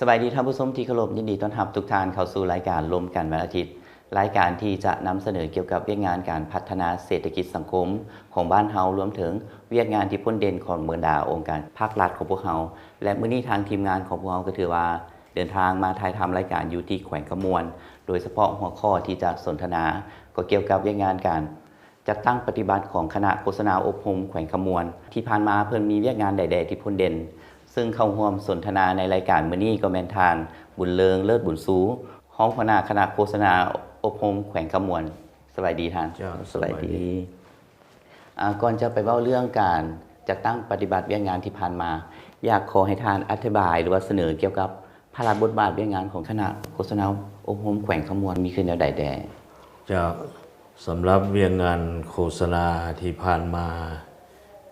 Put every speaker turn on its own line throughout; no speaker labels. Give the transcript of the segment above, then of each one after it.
บายดีท่านผู้ชมที่เคารพยินดีต้อนรับทุกท่านเข้าสู่รายการร่วมกันวันอาทิตย์รายการที่จะนำเสนอเกี่ยวกับเวียกงานการพัฒนาเศรษฐกิจสังคมของบ้านเฮารวมถึงเวียกงานที่พ้นเด่นของบรรดาองค์การภาครัฐของพวกเฮาและมื้อนี้ทางทีมงานของพวกเฮาก็ถือว่าเดินทางมาถ่ายทำรายการอยู่ที่แขวงขมวนโดยเฉพาะหัวข้อที่จะสนทนาก็เกี่ยวกับเวียกงานการจัดตั้งปฏิบัติของคณะโฆษณาอบรมแขวงขมวนที่ผ่านมาเพิ่นมีเวียกงานใดๆที่พ้นเด่นซึ่งเข้าร่วมสนทนาในรายการมื้อนี้ก็แม่นทานบุญเลิงเลิศบุญสูห้องหัวหน้าคณะโฆษณาอบรมแขวงขมวนสวัสดีท่านสวัสดีก่อนจะไปเว้าเรื่องการจัดตั้งปฏิบัติเวียกงานที่ผ่านมาอยากขอให้ท่านอธิบายหรือว่าเสนอเกี่ยวกับภาระบทบาทเวียกงานของคณะโฆษณาอบรมแขวงขมวนมีขึ้นแนวใดแด่
จะสำหรับเวียกงานโฆษณาที่ผ่านมา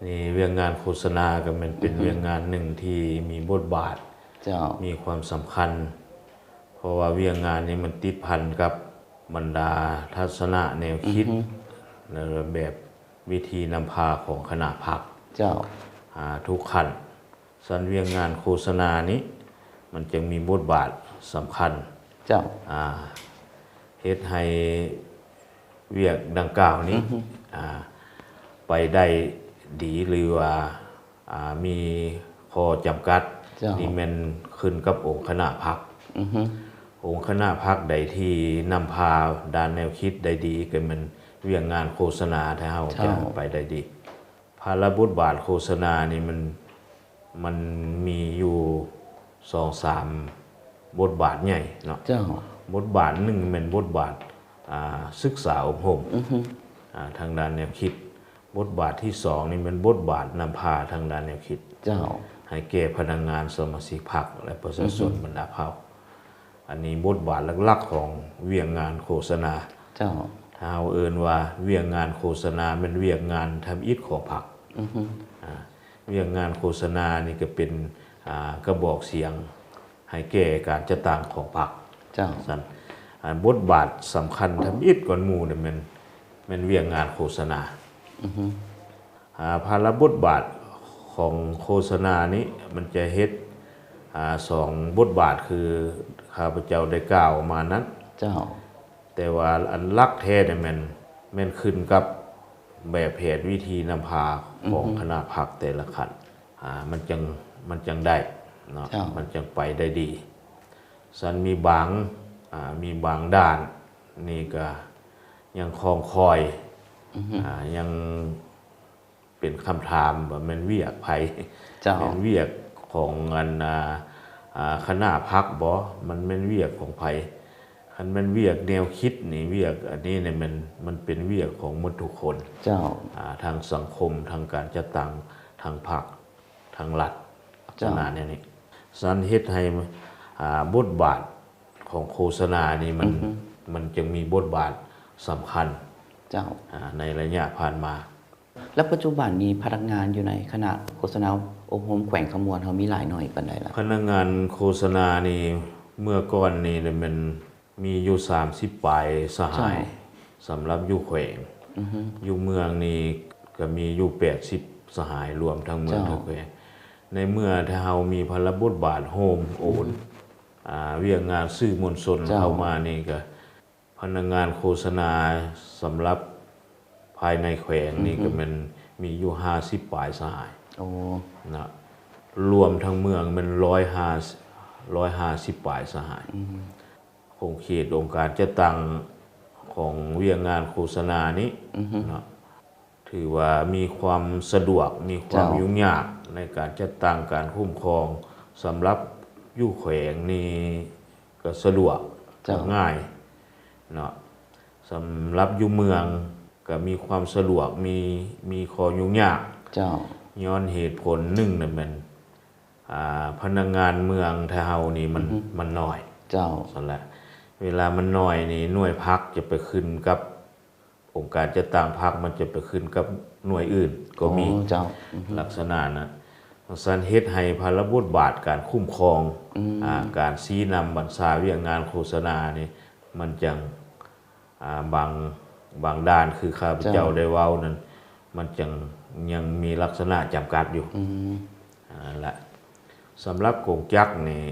นี่เวียกงานโฆษณาก็เป็นเวียกงานหนึ่งที่มีบทบาทมีความสำคัญเพราะว่าเวียกงานนี้มันติดพันกับบรรดาทัศนะแนวคิดในแบบวิธีนำพาของคณะพรรคทุกขั้นส่วนเวียกงานโฆษณานี้มันจึงมีบทบาทสำคัญเฮ็ดให้เวียกดังกล่าวนี้ไปได้ดีหรือว่ามีข้อจำกัดที่มันขึ้นกับองค์คณะพรรคองค์คณะพรรคใดที่นำพาด้านแนวคิดได้ดีก็มันเวียกงานโฆษณาถ้าเฮาจะไปได้ดีภาระบทบาทโฆษณานี่มันมีอยู่ 2-3 บทบาทใหญ่เนาะบทบาทหนึ่งเป็นบทบาทศึกษาอบรมทางด้านแนวคิดบทบาทที่2นี่เป็นบทบาทนำพาทางด้านแนวคิดให้แก่พนักงานสมาชิกพรรคและประชาชนบรรดาเผ่าอันนี้บทบาทหลักๆของเวียกงานโฆษณาถ้าเอาเอิ้นว่าเวียกงานโฆษณาเป็นเวียกงานทำอิฐของพรรคเวียกงานโฆษณานี่ก็เป็นกระบอกเสียงให้แก่การจัดตั้งของพรรคบทบาทสำคัญทำอิฐก่อนหมู่เนี่ยมันเวียกงานโฆษณาภาระบทบาทของโฆษณานี้มันจะเฮ็ด2 บทบาทคือข้าพเจ้าได้กล่าวมานั้นแต่ว่าอันลักแท้เนี่ยมันขึ้นกับแบบแผนวิธีนำพาของคณะพรรคแต่ละขั้นมันจังได้เนาะมันจังไปได้ดีสันมีบางด้านนี่ก็ยังคองคอยยังเป็นคำถามว่ามันเวียกไผเป็นเวียกของคณะพรรคบ่มันเป็นเวียกของไผคันมันเวียกแนวคิดนี่เวียกอันนี้เนี่ยมันเป็นเวียกของมนุษย์ทุกคนทางสังคมทางการจัดตั้งทางพรรคทางรัฐขนาดนี้สันเฮ็ดให้บทบาทของโฆษณานี่มันจึงมีบทบาทสำคัญในระยะผ่านมา
แล้วปัจจุบันนี้พนักงานอยู่ในคณะโฆษณาอบรมแขวงขมวนเขามีหลายหน่อยปานใดล่ะ
พนักงานโฆษณานี่เมื่อก่อนนี่มันมีอยู่30 ปลายสหายสำหรับอยู่แขวงอยู่เมืองนี่ก็มีอยู่80 สหายรวมทั้งเมืองทั้งแขวงในเมื่อถ้าเฮามีภาระบทบาทโฮมโอนเวียกงานสื่อมวลชนเข้ามานี่ก็พนักงานโฆษณาสำหรับภายในแขวงนี่ก็มันมีอยู่50 ปลายสหายนะรวมทั้งเมืองมัน150 ปลายสหายคงเขตองค์การจัดตั้งของเวียกงานโฆษณานี้นะถือว่ามีความสะดวกมีความยุ่งยากในการจัดตั้งการคุ้มครองสำหรับอยู่แขวงนี่ก็สะดวกง่ายเนาะสำหรับอยู่เมืองก็มีความสะดวกมีข้อยุ่งยากย้อนเหตุผลหนึ่งนั่นมันพนักงานเมืองถ้าเฮานี่มันน้อยนั่นแหละเวลามันน้อยนี่หน่วยพรรคจะไปขึ้นกับองค์การจัดตั้งพรรคมันจะไปขึ้นกับหน่วยอื่นก็มีลักษณะนะสันเฮ็ดให้ภาระบทบาทการคุ้มครองการชี้นำบัญชาเวียกงานโฆษณานี่มันจังบางด้านคือข้าพเจ้าได้เว้านั้นมันจังยังมีลักษณะจำกัดอยู่นั่นแหละสำหรับกงจักรนี่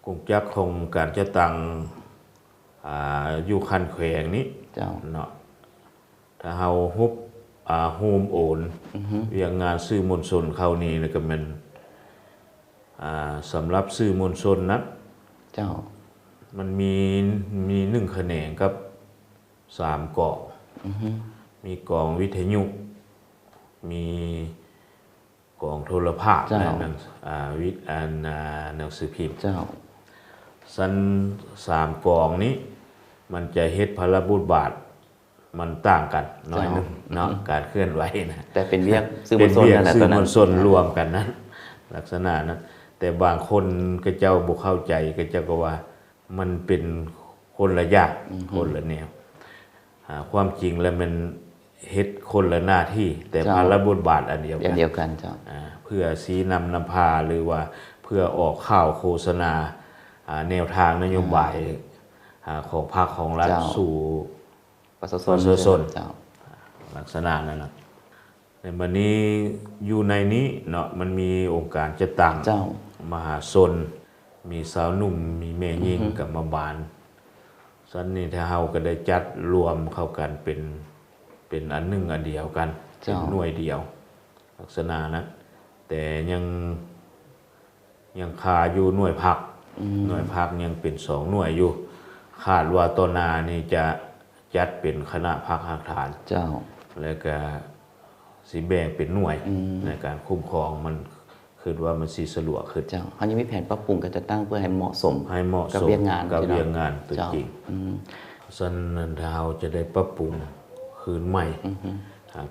กงจักของการจะตั้งอยู่คันแขวงนี้
เจ้า
เนาะถ้าเฮาฮุบโฮมโอนเวียงงานซื้อมวลชนเข้านี่แล้วก็มันสำหรับซื้อมวลชนนั้น
เจ้า
มันมี1แขนงกับ3กองมีกองวิทยุมีกองโทรภาพและหนังหนังสือพิมพ์
เจ้า
สัน3กองนี้มันจะเฮ็ดพลบุตบาทมันต่างกันน้อยนึงเนาะการเคลื่อนไหวนะ
แต่เป็นเวียกซื้อมวลชนนั่นแหละ
ซื้
ต
อ
อน
ม
นั้
วน ลชนรวมกันนั้นลักษณะนั้นแต่บางคนก็เจ้าบ่เข้าใจก็เจ้าก็ว่ามันเป็นคนละอย่างคนละแนวความจริงแล้วมันเฮ็ดคนละหน้าที่แต่พลบุตบาทอันเดียว
อ
กั
ย่าง
น
เดียวกันเจ้า
เพื่อชี้นำพาหรือว่าเพื่อออกข่าวโฆษณาแนวทางนโยบายของพรรคของรัฐ
เจ้า
สู่
ประชาช
ประชาชน
เจ้า
ลักษณะนั้นนะในวันนี้อยู่ในนี้เนาะมันมีองค์การจะตั้ง
เจ้า
มหาชนมีสาวหนุ่มมีแม่หญิงกับมาบาลสันนี้ถ้าเฮาก็ได้จัดรวมเข้ากันเป็นอันหนึ่งอันเดียวกันเป็นหน่วยเดียว ลักษณะนะแต่ยังคาอยู่หน่วยพักหน่วยพักยังเป็น2หน่วยอยู่คาดว่าต้นนานี่จะจัดเป็นคณะพักหักฐาน
เจ้า
แล้วก็สิแบ่งเป็นหน่วยในการคุ้มครองมันคือว่ามันสิสะดวกขึ้น
เจ้าเขายังมีแผนปรับปรุงการจัดตั้งเพื่อให้เหมาะสม
ให้เหมาะ
กับ
สม
เวียกงาน
กับ
ที่
เวีย
เรา
งงานตัว
เจ้า
จริงฉะนั้นเราจะได้ปรับปรุงคืนใหม่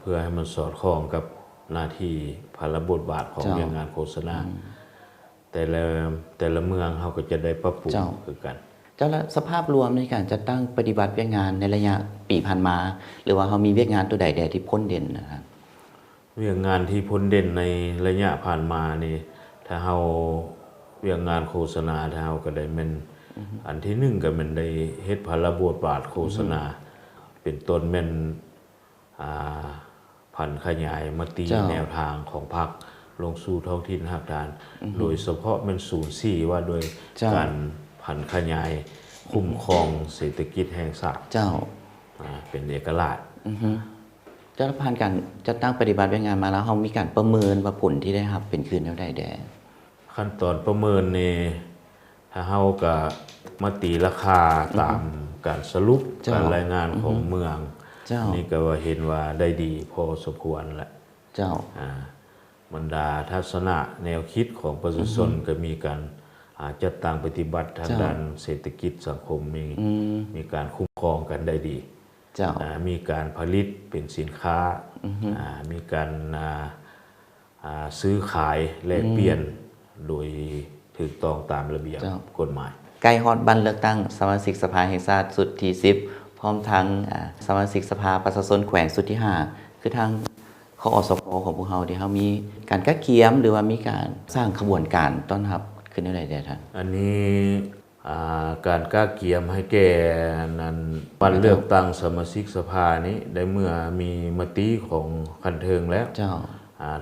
เพื่อให้มันสอดคล้องกับหน้าที่ภารบทบาทของเวียงงานโฆษณาแต่ละเมืองเขาก็จะได้ปรับปรุงคือกัน
เจ้าละสภาพรวมในการจัดตั้งปฏิบัติเวียกงานในระยะปีผ่านมา หรือว่าเขามีเวียกงานตัวใดแดที่พ้นเด่นนะครับ
เวียงงานที่พ้นเด่นในระยะผ่านมานี่ถ้าเฮาเวียงงานโฆษณาถ้าเฮาก็ได้แม่นอันที่หนึ่งก็แม่นได้เฮ็ดพลบทบาทโฆษณาเป็นต้นแม่นผันขยายมติแนวทางของพรรคลงสู่ท้องถิ่นหักฐาน โดยเฉพาะมัน04ว่าโดยการผันขยายคุ้มครองเศรษฐกิจแห่งชาติ
เจ้า
เป็นเอกราช
เจ้าละผ่านการจัดตั้งปฏิบัติเวียกงานมาแล้วเขามีการประเมินว่าผลที่ได้รับเป็นคืนเท่าใดแด
ขั้นตอนประเมินนี่ถ้าเฮาก็มาตีราคาตามการสรุปการรายงานของเมือง
เจ้า
นี่ก็ว่าเห็นว่าได้ดีพอสมควรแหละ
เจ้า
บรรดาทัศนะแนวคิดของประชาชนก็มีการจัดตั้งปฏิบัติทางด้านเศรษฐกิจสังคมมีการคุ้มครองกันได้ดี
เจ้า
มีการผลิตเป็นสินค้ามีการซื้อขายแลกเปลี่ยนโดยถูกต้องตามระเบียบกฎหมาย
ใกล้ฮอดบันเลือกตั้งสมาชิกสภาแห่งชาติสุดที่10พร้อมทั้งสมาชิกสภาประชาชนแขวงสุดที่5คือทางคอสพของพวกเราที่เขามีการกักเกียมหรือว่ามีการสร้างขบวนการต้อนรับขึ้นได้ใดท่าน
อันนี้การก้าเกียมให้แก่นั้นบันเลือกตั้งสมาชิกสภานี้ได้เมื่อมีมติของคันเทิงแล้ว
เจ้า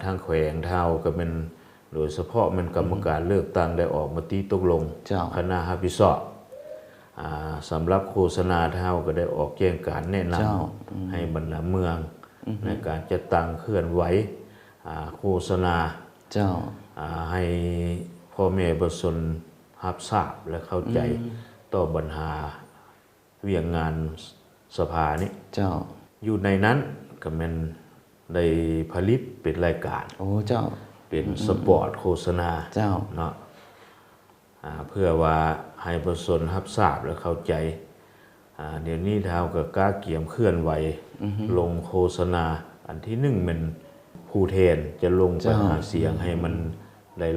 ทางแขวงเท่าก็เป็นโดยเฉพาะมันกรรมการเลือกตั้งได้ออกมติตกลง
เจ้า
คณะรับผิดชอบสำหรับโฆษณาเท่าก็ได้ออกแจ้งการแนะนำให้บรรดาเมืองในการจัดตั้งเคลื่อนไหวโฆษณา
เจ้า
ให้พ่อแม่ประชาชนรับทราบและเข้าใจต่อปัญหาเวียงงานสภานี้
เจ้า
อยู่ในนั้นก็แมันได้ผลิตเป็นรายการ
โอ้เจ้า
เป็นสปอร์ตโฆษณา
เจ้า
เนาะเพื่อว่าให้ประชาชนรับทราบและเข้าใจเดี๋ยวนี้เท้าก็กล้าเกี่ยมเคลื่อนไหวลงโฆษณาอันที่หนึ่งมันผู้แทนจะลงไปหาเสียงให้มันได้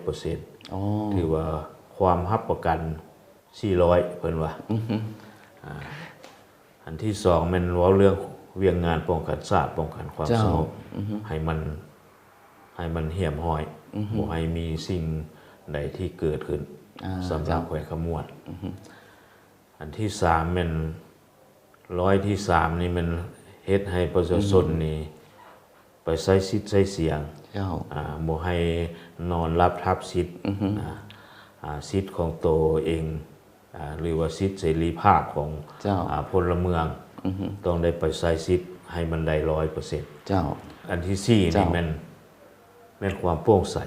100%
อ๋อ
ถือว่าความรับประกัน400เพิ่นว่าอันที่สองมันเว้าเรื่องเวียงงานป้องกันชาติป้องกันความสงบให้มันเหี่ยมห้อยบ่ให้มีสิ่งใดที่เกิดขึ้นสำหรับแขวงขมวดอันที่สามมันที่สามนี่มันเฮ็ดให้ประชาชนนี่ไปใช้สิทธิ์ใช้เสียง
เจ้า
บ่ให้นอนรับทับสิทธิ์ สิทธิ์ของตัวเองหรือว่าสิทธิเสรีภาพของพลเมืองต้องได้ไปใช้สิทธิ์ให้มันได้100%
เจ้า
อันที่สี่นี่แม่นความโปร่งใส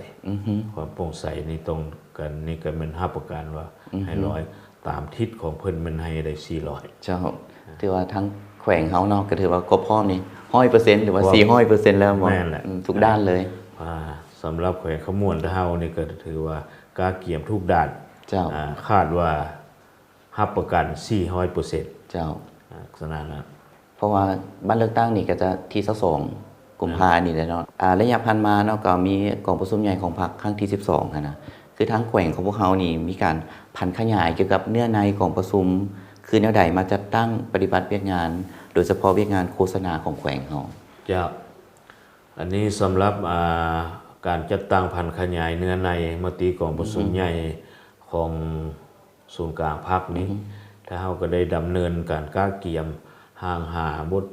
ความโปร่งใสนี่ตรงกันนี่ก็มัน5ประการว่าให้100ตามทิศของเพิ่นมันให้ได้400
เจ้าถือว่าทั้งแขวงเฮาเนาะก็ถือว่าครบพร้อมนี่100%หรือว่า400%แล้วบ่ทุกด้านเลย
สำหรับแขวงขมวนเฮานี่ก็ถือว่ากาเกี่ยมทุกด้าน
เจ้า
คาดว่ารับประกัน 400%
เจ้า
ขนาดนั้น
เพราะว่าบ้านเลือกตั้งนี่ก็จะที่22กุมภาพันธ์นี่แหละเนาะระยะผ่านมาเนาะก็มีกองประชุมใหญ่ของพรรคครั้งที่12นะคือทางแขวงของพวกเฮานี่มีการพันขยายเกี่ยวกับเนื้อในของประชุมคือแนวใดมาจัดตั้งปฏิบัติเวียกงานโดยเฉพาะเวียกงานโฆษณาของแขวงเฮา
จ้ะอันนี้สำหรับการจัดตั้งพันขยายเนื้อในมติกองประชุมใหญ่ของศูนย์กลางพรรคนี้ถ้าเฮาก็ได้ดำเนินการก้าเกี่ยมห่างหาบท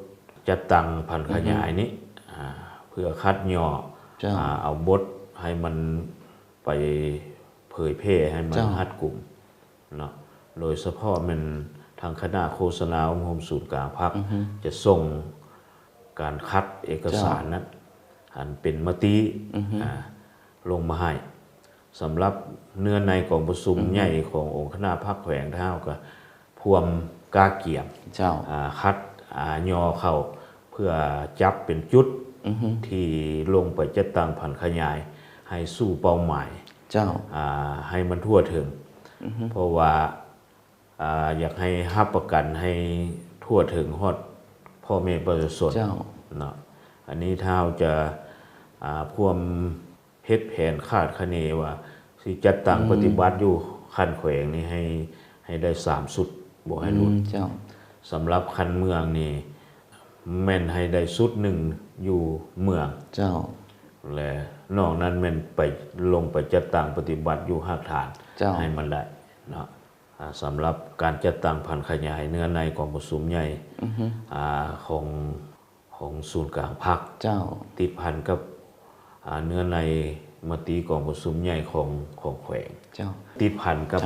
จัดตั้งพันขยายนี้เพื่อคัดย่อเอาบทให้มันไปเผยแพร่ให้มันรัดกุมเนาะโดยเฉพาะมันทางคณะโฆษณาองค์กรศูนย์กลางพรรคจะส่งการคัดเอกสารนั้นอันเป็นมติลงมาให้สำหรับเนื้อในกองประชุมใหญ่ขององค์คณะพรรคแขวงเท่ากับพวมกาเกียมคัดยอเข้าเพื่อจับเป็นจุดที่ลงไปจัดตั้งพันขยายให้สู้เป้าหมายให้มันทั่วถึงเพราะว่าอยากให้รับประกันให้ทั่วถึงฮอดพ่อแม่ประชาชนเนาะอันนี้ถ้าจะพวมเฮ็ดแผนคาดคะเนว่าสิจัดตั้งปฏิบัติอยู่คันแขวงนี่ให้ได้3สุดบ่ให้หลุดสำหรับคันเมืองนี่แม่นให้ได้สุดหนึ่งอยู่เมืองและนอกนั้นแม่นไปลงไปจัดตั้งปฏิบัติอยู่ภาคฐานให้มันได้เนาะสำหรับการจัดตั้งพันขยายเนื้อในกองประชุมใหญ่ของศูนย์กลางพรรคติดพันกับเนื้อในมติกองประชุมใหญ่ของแขวงติดพันกับ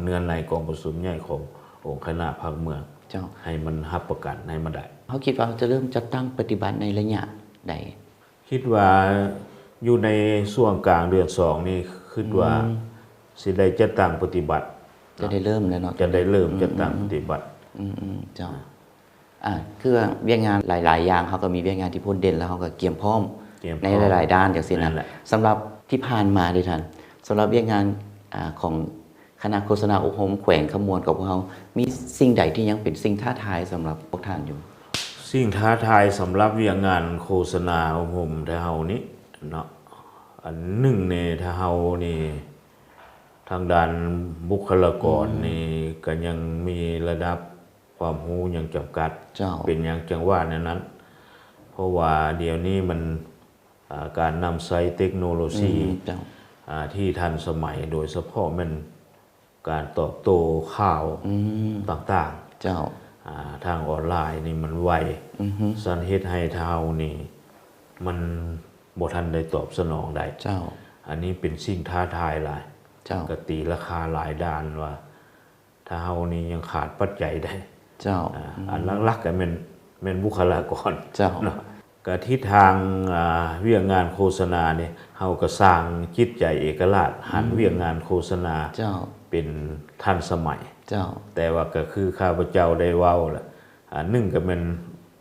เนื้อในกองประชุมใหญ่ขององค์คณะพรรคเมืองให้มันรับประกันให้มันได้
เขาคิดว่าจะเริ่มจัดตั้งปฏิบัติในระยะใด
คิดว่าอยู่ในช่วงกลางเดือน2นี่คิดว่าสิได้จัดตั้งปฏิบัติ
จะได้เริ่มแล้วเนาะ
จะได้เริ่มจัดตั้งปฏิบัติ
เจ้าคือเวียกงานหลายๆอย่างเขาก็มีเวียกงานที่พ้นเด่นแล้วเขาก็เกี่ยมพร้อมในหลายๆด้านอย่างเช่นนั้นสำหรับที่ผ่านมาด้วยท่านสำหรับเวียกงานของคณะโฆษณาอบรมแขวงขมวนกับพวกเขามีสิ่งใดที่ยังเป็นสิ่งท้าทายสำหรับพวกท่านอยู่
สิ่งท้าทายสำหรับเวียกงานโฆษณาอบรมเฮานี้เนาะอันหนึ่งในเฮานี่ทางด้านบุคลากรนี่ก็ยังมีระดับความรู้ยังจำกัดเป็นอย่างจังว่านั้นเพราะว่าเดี๋ยวนี้มันการนำใช้เทคโนโลยีที่ทันสมัยโดยเฉพาะมันการตอบโต้ข่าวต่างๆทางออนไลน์นี่มันไวสันเฮ็ดให้เฮานี่มันบ่ทันได้ตอบสนองได้อันนี้เป็นสิ่งท้าทายหลายกติราคาหลายด้านว่าถ้าเฮานี่ยังขาดปัจจัยได้อันหลักๆก็แม่นบุคลากรเนาะก็ทิศทางเวียกงานโฆษณาเนี่ยเฮาก็สร้างจิตใจเอกราชหันเวียกงานโฆษณาเป็นทันสมัยแต่ว่าก็คือข้าพเจ้าได้เว้าล่ะหนึ่งก็เป็น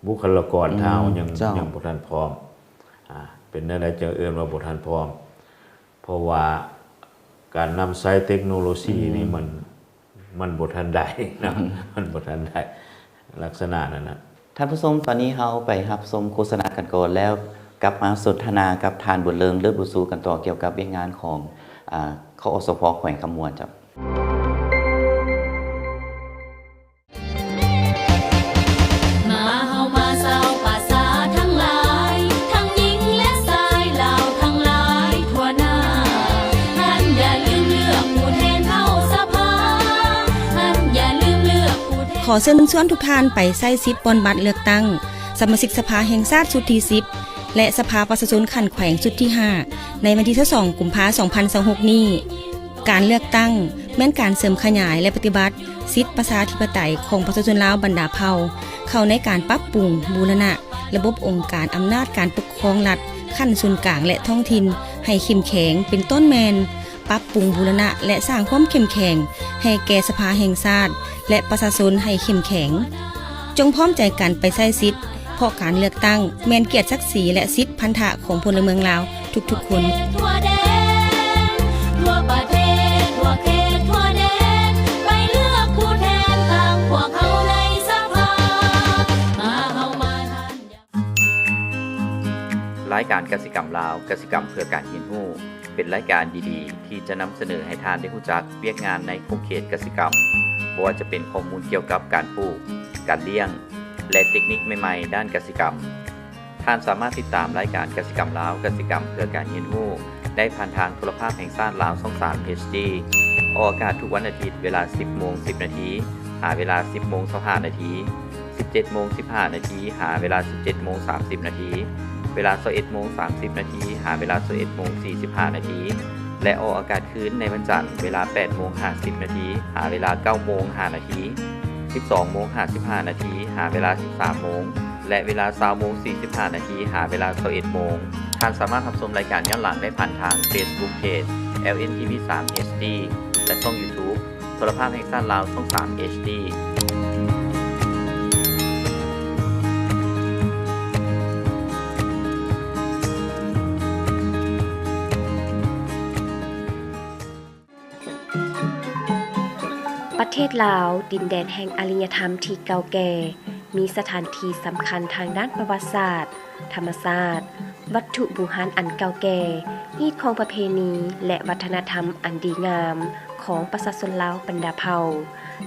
บุคลากรเฮายังบ่ทันพร้อมเป็นอะไรจะเอิ้นว่าบ่ทันพร้อมเพราะว่าการนำใช้เทคโนโลยีนี่มันบ่ทันได้นะมันบ่ทันได้ลักษณะนั้นนะ
ท่านผู้ชมตอนนี้เฮาไปรับชมโฆษณากันก่อนแล้วกลับมาสนทนากับทานบุญเลิงเลิศบุสูกันต่อเกี่ยวกับเวียกงานของคอสพ.แขวงขมวนจ้ะ
ขอเชิญชวนทุกท่านไปใช้สิทธิ์ปอนบัตรเลือกตั้งสมาชิกสภาแห่งชาติชุดที่10และสภาประชาชนขันแขวงชุดที่5ในวันที่22 กุมภาพันธ์ 2026 นี้ การเลือกตั้งแม้นการเสริมขยายและปฏิบัติสิทธิประชาธิปไตยของประชาชนลาวบรรดาเผ่าเข้าในการปรับปรุงบูรณะระบบองค์การอำนาจการปกครองรัฐขั้นส่วนกลางและท้องถิ่นให้เข้มแข็งเป็นต้นแมนปรับปรุงบูรณะและสร้างความเข้มแข็งให้แก่สภาแห่งชาติและประชาชนให้เข้มแข็งจงพร้อมใจกันไปใช้สิทธิ์เพราะการเลือกตั้งแม่นเกียรติศักดิ์ศรีและสิทธิพันธะของพลเมืองลาวทุกๆคน
ทั่วแดนทั่วประเทศทั่วเขตทั่วแดนไปเลือกผู้แทนต่างพวกเขาในสภามาเฮามาทัน
รายการกสิกรรมลาวกสิกรรมเพื่อการเรียนรู้เป็นรายการดีๆที่จะนำเสนอให้ทานได้รู้จักเวียกงานในภูเขตกสิกรรมบ่ว่าจะเป็นข้อมูลเกี่ยวกับการปลูกการเลี้ยงและเทคนิคใหม่ๆด้านกสิกรรมท่านสามารถติดตามรายการกสิกรรมลาวกสิกรรมเพื่อการเรียนรู้ได้ผ่านทางโทรภาพแห่งชาติลาวช่อง 3 HD ออกอากาศทุกวันอาทิตย์เวลา 10:10 น.หาเวลา 10:25 น. 17:15 น.หาเวลา 17:30 น.เวลา 21:30 น.หาเวลา 21:45 น.และออกอากาศคืนในวันจันทร์เวลา 8:50 น.หาเวลา 9:05 น. 12:55 น.หาเวลา 13:00 น.และเวลา 20:45 น.หาเวลา 21:00 น.ท่านสามารถรับชมรายการย้อนหลังได้ผ่านทาง Facebook Page LNTV3 HD และช่อง YouTube โทรภาพแห่งชาติลาวช่อง 3 HD
ประเทศลาวดินแดนแห่งอารยธรรมที่เก่าแก่มีสถานที่สำคัญทางด้านประวัติศาสตร์ธรรมศาสตร์วัตถุโบราณอันเก่าแก่ฮีตของประเพณีและวัฒนธรรมอันดีงามของประชาชนลาวบรรดาเผ่า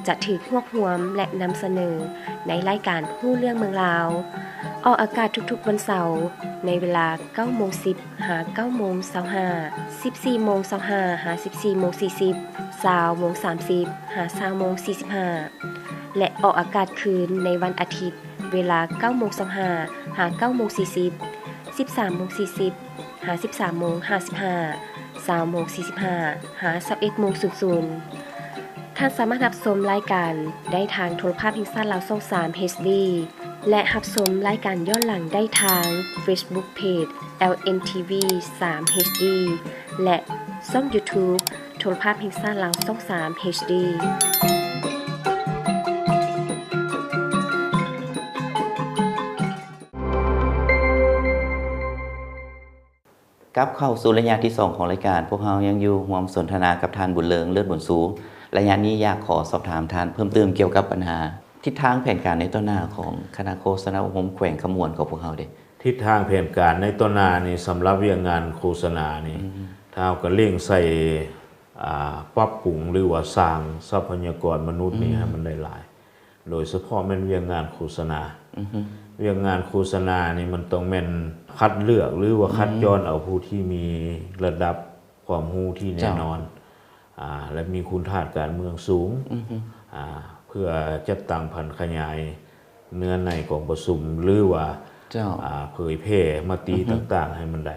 จะถูกรวบรวมและนำเสนอในรายการฮู้เรื่องเมืองลาวออกอากาศทุกๆวันเสาร์ในเวลา 9:10 หา 9:25 14:25 หา 14:40 20:30 หา 20:45 และออกอากาศคืนในวันอาทิตย์เวลา 9:25 หา 9:40 13:40 หา 13:55 20:45 หา 21:00 ท่านสามารถรับชมรายการได้ทางโทรภาพแห่งชาติลาวช่อง 3 HD และรับชมรายการย้อนหลังได้ทาง Facebook Page LNTV 3 HD และช่อง YouTube โทรภาพแห่งชาติลาวช่อง 3 HD
กลับเข้าสู่ระยะที่ 2 ของรายการพวกเรายังอยู่ร่วมสนทนากับท่านบุญเลิงเลิศบุญสูระยะนี้อยากขอสอบถามท่านเพิ่มเติมเกี่ยวกับปัญหาทิศทางแผนการในต้นหน้าของคณะโฆษณาอุปมแขวงขมวนของพวกเราเด้
ทิศทางแผนการในต้นหน้านี่สำหรับเวียงงานโฆษณานี่ถ้าเอาก็เร่งใส่ปรับปรุงหรือว่าสร้างทรัพยากรมนุษย์นี่ให้มันได้หลายโดยเฉพาะแม่นเวียงงานโฆษณาเวียงงานโฆษณานี่มันต้องแม่นคัดเลือกหรือว่าคัดย้อนเอาผู้ที่มีระดับความรู้ที่แน่นอนและมีคุณค่าการเมืองสูงเพื่อจัดตั้งพันขยายเนื้อในของประชุมหรือว่าเผยแพร่มติต่างๆให้มันได้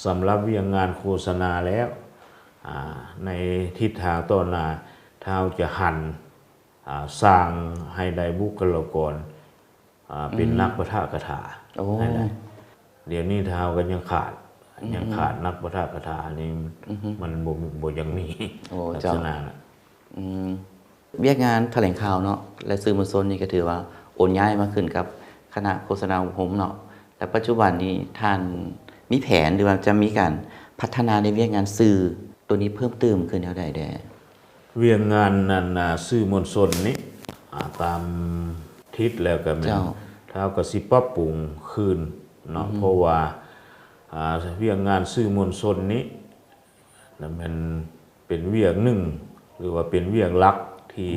สำหรับเวียงงานโฆษณาแล้วในทิศทางต้นหน้าเท้าจะหันสร้างให้ได้บุคลากรเป็นนักปะทะกถาเดี๋ยวนี้เท้ากันยังขาดนักปะทะกถานี่มันบ่ยังมีลักษณะ
เวียกงานแถลงข่าวเนาะและสื่อมวลชนนี่ก็ถือว่าโอนย้ายมาขึ้นกับคณะโฆษณาอุปมเนาะแต่ปัจจุบันนี้ท่านมีแผนหรือว่าจะมีการพัฒนาในเวียกงานสื่อตัวนี้เพิ่มเติมขึ้นแนวใดแด่
เวียกงานนั้นสื่อมวลชนนี้ตามทิศแล้วก็มันเท่ากับสิปรับปรุงคืนเนาะเพราะว่าเวียกงานสื่อมวลชนนี้มันเป็นเวียกหนึ่งหรือว่าเป็นเวียกหลักที่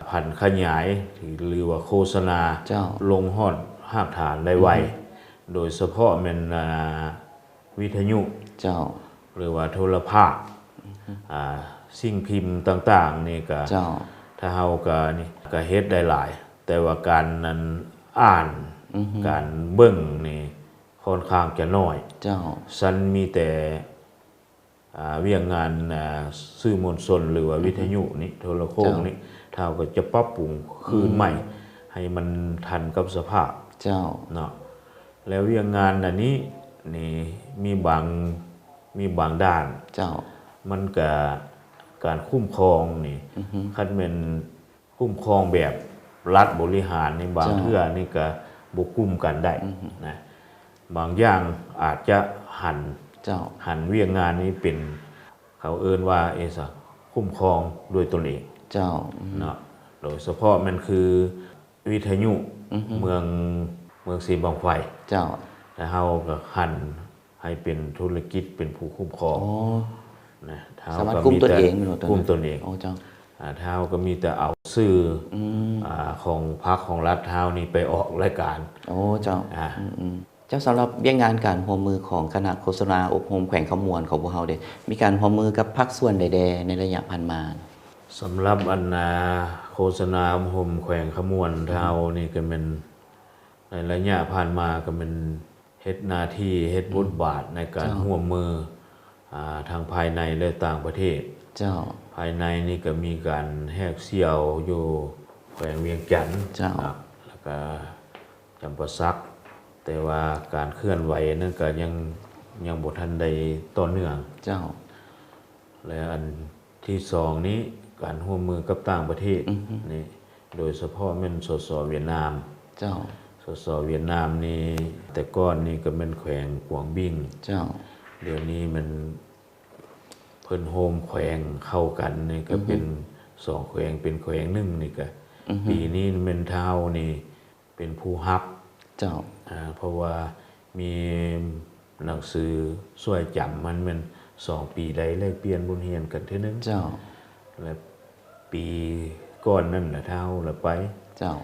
ผันขยายที่หรือว่าโฆษณาลงฮอดหากฐานได้ไวโดยเฉพาะเป็นวิทยุหรือว่าโทรภาพสิ่งพิมพ์ต่างๆนี่ก็ถ้าเฮาก็เฮ็ดได้หลายแต่ว่าการนั้นอ่านการเบิ่งนี่ค่อนข้างจะน้อยฉันมีแต่ เวียงงานสื่อมวลชนหรือว่าวิทยุนี่โทรโข่งนี่เท่าก็จะปรับปรุงคืนใหม่ ให้มันทันกับสภาพ
เจ้า
เนาะแล้วเวียงงานอันนี้นี่มีบางด้าน
เจ้า
มันก็การคุ้มครองนี่คันเป็นคุ้มครองแบบรัฐบริหารในบางเทื่อนี่ก็บ่กุมกันได้นะบางอย่างอาจจะหันเวียงงานนี้เป็นเขาเอิ้นว่าคุ้มครองโดยตนเอง
เจ้า
เนาะโดยเฉพาะมันคือวิทยุเมืองสีบางไฟ
เจ้า
แต่เฮาก็หันให้เป็นธุรกิจเป็นผู้คุ้มครอง
นะสามารถคุมตัวเอง
คุมตัวเอง
เจ้า
เท้าก็มีแต่เอาสื่อของพรรคของรัฐเท้านี่ไปออกรายการ
เจ้าเจ้าสำหรับเบี้ยงานการร่วมมือของคณะโฆษณาอบรมแขวงขมวนของพวกเฮาเด้มีการร่วมมือกับพรรคส่วนใดๆในระยะผ่านมา
สำหรับโฆษณาอบรมแขวงขมวนเท้านี่ก็เป็นในระยะผ่านมาก็เป็นเฮ็ดหน้าที่เฮ็ดบทบาทในการร่วมมือทางภายในและต่างประเทศ
เจ้า
ภายในนี่ก็มีการแหกเสี่ยวอยู่แขวงเวียงจันทน์แล้วก็จำปาสักแต่ว่าการเคลื่อนไหวนั่นก็ยังบ่ทันได้ต่อเนื่อง
เจ้า
และอันที่2นี้การร่วมมือกับต่างประเทศนี่โดยเฉพาะแม่นสสเวียดนาม
เจ้า
สสเวียดนามนี่แต่ก่อนนี่ก็แม่นแขวงกวางบิ้ง
เจ้า
เดี๋ยวนี้มันเพิ่นโฮมแขวงเข้ากันนี่ก็เป็น2แขวงเป็นแขวงนึงนี่ก็ปีนี้แม่นเท้านี่เป็นผู้รับ
เจ้า
เพราะว่ามีหนังสือช่วยจำมัน2ปีใดแลกเปลี่ยนบทเรียนกันเทื่อนึง
เจ้า
และปีก่อนนั่นน่ะเท้าละไป
เจ้า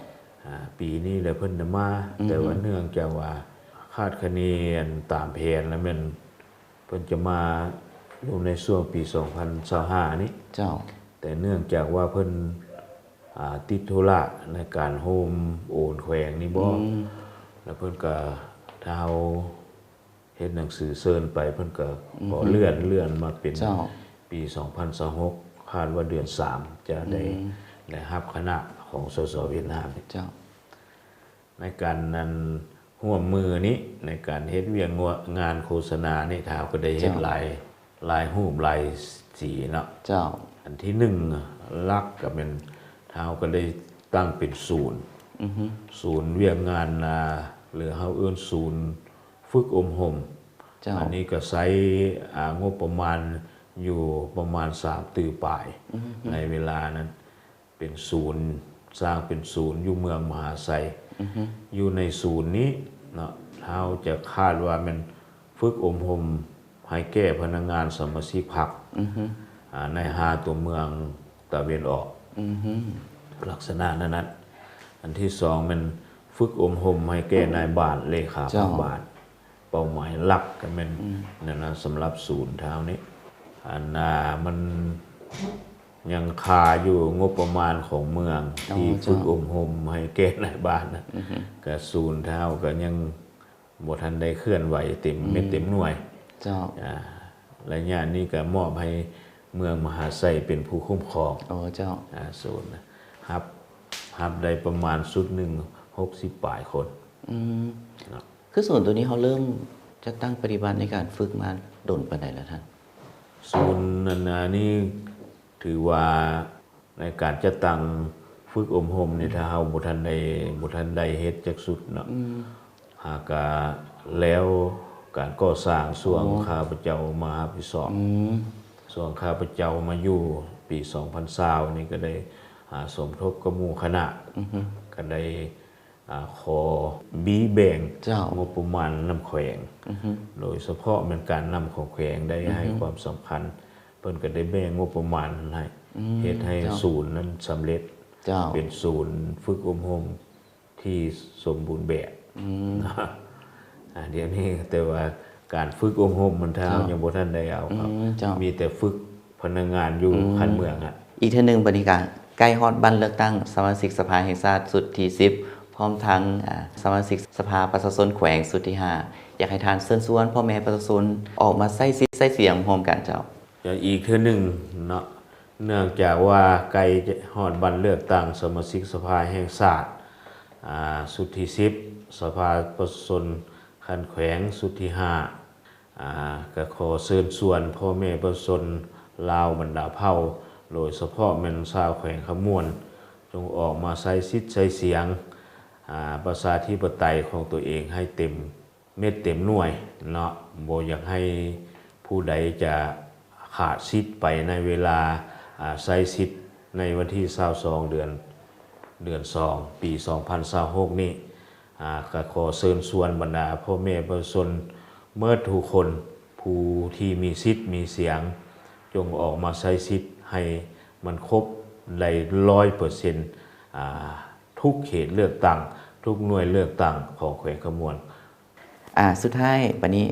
ปีนี้แหละเพิ่นจะมาแต่ว่าเนื่องจากว่าคาดคะเนตามแผนแล้วมันเพิ่นจะมาอยู่ในช่วงปี2025นี้
เจ้า
แต่เนื่องจากว่าเพิ่นติดธุระในการโฮมโอนแขวงนี่บ่แล้วเพิ่นก็ถ้าเฮาเฮ็ดหนังสือเชิญไปเพิ่นก็ขอเลื่อนมาเป็นปี2026คาดว่าเดือน3จะได้รับคณะของสสเวียดนาม
เจ้า
ในการนั้นร่วมมือนี้ในการเฮ็ดเวียงงานโฆษณานี่ท้าวก็ได้เฮ็ดลายรูปลายสีเนาะ
เจ้า
อันที่1ลักก็เป็นท้าวก็ได้ตั้งเป็นศูนย์เวียงงานหรือเฮาเอิ้นศูนย์ฝึกอบรมอันนี้ก็ใช้งบประมาณอยู่ประมาณ3ตื้อปลายในเวลานั้นเป็นศูนย์สร้างเป็นศูนย์อยู่เมืองมหาไซอยู่ในศูนย์นี้เนาะเฮาจะคาดว่ามันฝึกอบรมให้แก้พนักงานสมาชิกพรรคใน5ตัวเมืองตะเวนออกลักษณะนั้นอันที่2มันฝึกอบรมให้แก้นายบ้านเลขาธิการบ้านเป้าหมายหลักก็แม่นนั่นนะสำหรับศูนย์เท่านี้มันยังคาอยู่งบประมาณของเมืองที่ฝึกอบรมให้แก้นายบ้านนะก็ศูนย์เท่าก็ยังบ่ทันได้เคลื่อนไหวเต็มเม็ดเต็มหน่วย
เจ้า
ระยะนี้ก็มอบให้เมืองมหาไซเป็นผู้คุ้มครอง
เจ้า
ศูนย์รับได้ประมาณสุดหนึ่ง60 ปลายคน
คือส่วนตัวนี้เขาเริ่มจะตั้งปฏิบัติในการฝึกมาโดนปานใดแล้วท่าน
ศูนย์นี้ถือว่าในการจะตั้งฝึกอบรมนี่ถ้าเฮาบ่ทันได้เฮ็ดจักสุดเนาะหากแล้วการก่อสร้างส่วงข้าพเจ้ามารับผิดชอบส่วงข้าพเจ้ามาอยู่ปี2020นี่ก็ได้สมทบกับหมู่คณะก็ได้ขอบีแบ่งงบประมาณนำแขวงโดยเฉพาะเป็นการนำของแขวงได้ให้ความสำคัญเพิ่นก็ได้แบ่งงบประมาณให้เฮ็ดให้ศูนย์นั้นสำเร็จเป็นศูนย์ฝึกอบรมที่สมบูรณ์แบบเดี๋ยวนี้แต่ว่าการฝึกอบรมมันเท่ายังบ่ทันได้เอาครับมีแต่ฝึกพนักงานอยู่คันเมือง
อีกเทื่อนึงบริการใกล้ฮอดบั้นเลือกตั้งสมาชิกสภาแห่งชาติสุดที่10พร้อมทั้งสมาชิกสภาประชาชนแขวงสุดที่5อยากให้ทานเชิญชวนพ่อแม่ประชาชนออกมาใช้สิทธิ์ใช้เสียงพร้อมกันเจ้า
จะอีกเทื่อหนึ่งเนาะเนื่องจากว่าไกลฮอดวันเลือกตั้งสมาชิกสภาแห่งชาติสุดที่10สภาประชาชนคันแขวงสุดที่5ก็ขอเชิญชวนพ่อแม่ประชาชนลาวบรรดาเผ่าโดยเฉพาะแม่นชาวแขวงขมวนจงออกมาใช้สิทธิ์ใช้เสียงประชาธิปไตยของตัวเองให้เต็มเม็ดเต็มหน่วยเนาะบ่อยากให้ผู้ใดจะขาดสิทธิ์ไปในเวลาใช้สิทธิ์ในวันที่22เดือน2ปี2026นี้ก็ขอเชิญชวนบรรดาพ่อแม่ประชาชนเมื่อทุกคนผู้ที่มีสิทธิ์มีเสียงจงออกมาใช้สิทธิ์ให้มันครบได้100%ทุกเขตเลือกตั้งทุกหน่วยเลือกตั้งของแขวงขมวน
สุดท้ายวันนี้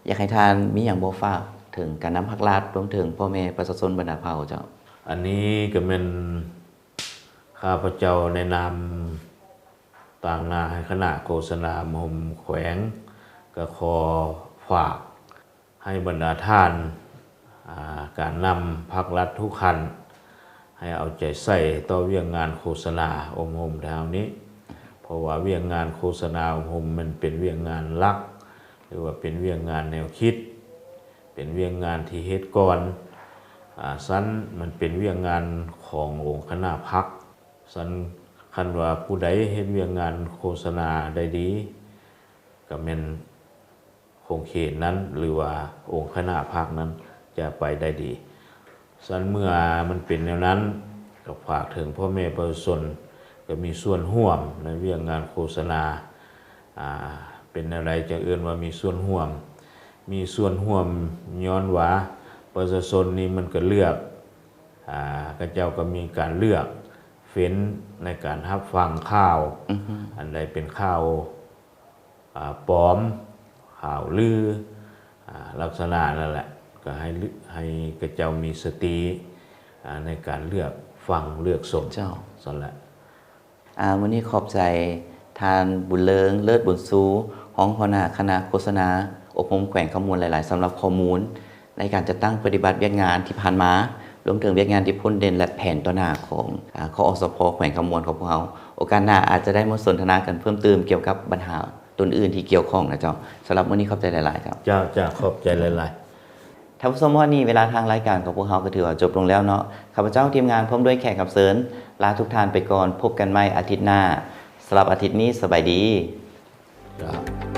อยากให้ทานมีอย่างบ่ฝากถึงการนำภาครัฐรวมถึงพ่อแม่ประชาชนบรรดาเผ่าเจ้า
อันนี้ก็เป็นข้าพเจ้าในนามต่างนาให้คณะโฆษณามหมแขวงก็ขอฝากให้บรรดาท่านการนำภาครัฐทุกคันให้เอาใจใส่ต่อเรื่องงานโฆษณาอมหมแถวนี้เพราะว่าเรื่องงานโฆษณาอมหมมันเป็นเรื่องงานหลักหรือว่าเป็นเรื่องงานแนวคิดเป็นเรื่องงานที่เฮ็ดก่อนสั้นมันเป็นเรื่องงานขององค์คณะพรรคสั้นคันว่าผู้ใดเฮ็ดเรื่องงานโฆษณาได้ดีก็แม่นคงเขตนั้นหรือว่าองค์คณะพรรคนั้นจะไปได้ดีสั้นเมื่อมันเป็นแนวนั้นก็ฝากถึงพ่อแม่ประชาชนก็มีส่วนร่วมในเรื่องงานโฆษณาเป็นอะไรจะเอื่นว่ามีส่วนร่วมย้อนว่าประชาชนนี้มันก็เลือกก็เจ้าก็มีการเลือกเฟ้นในการรับฟังข่าวอันใดเป็นข่าวปลอมข่าวลือลักษณะนั่นแหละก็ให้กระเจ้ามีสติในการเลือกฟังเลือกสม
เจ้า
สั่นแหละ
วันนี้ขอบใจทานบุญเลิงเลิศบุญซูห้องหัวหน้าคณะโฆษณาอบรมแขวงขมวนหลายๆสำหรับข้อมูลในการจัดตั้งปฏิบัติเวียกงานที่ผ่านมารวมถึงเวียกงานที่พ้นเด่นและแผนต่อหน้าของอสพแขวงขมวนของพวกเราโอกาสหน้าอาจจะได้มาสนทนากันเพิ่มเติมเกี่ยวกับปัญหาตนอื่นที่เกี่ยวข้องนะเจ้าสำหรับวันนี้ขอบใจหลายๆครับ
จ้าขอบใจหลาย
ๆท่านผู้ชมวันนี้เวลาทางรายการของพวกเราก็ถือว่าจบลงแล้วเนาะข้าพเจ้าทีมงานพร้อมด้วยแขกรับเชิญลาทุกท่านไปก่อนพบกันใหม่อาทิตย์หน้าสำหรับอาทิตย์นี้สบายดี
ครับ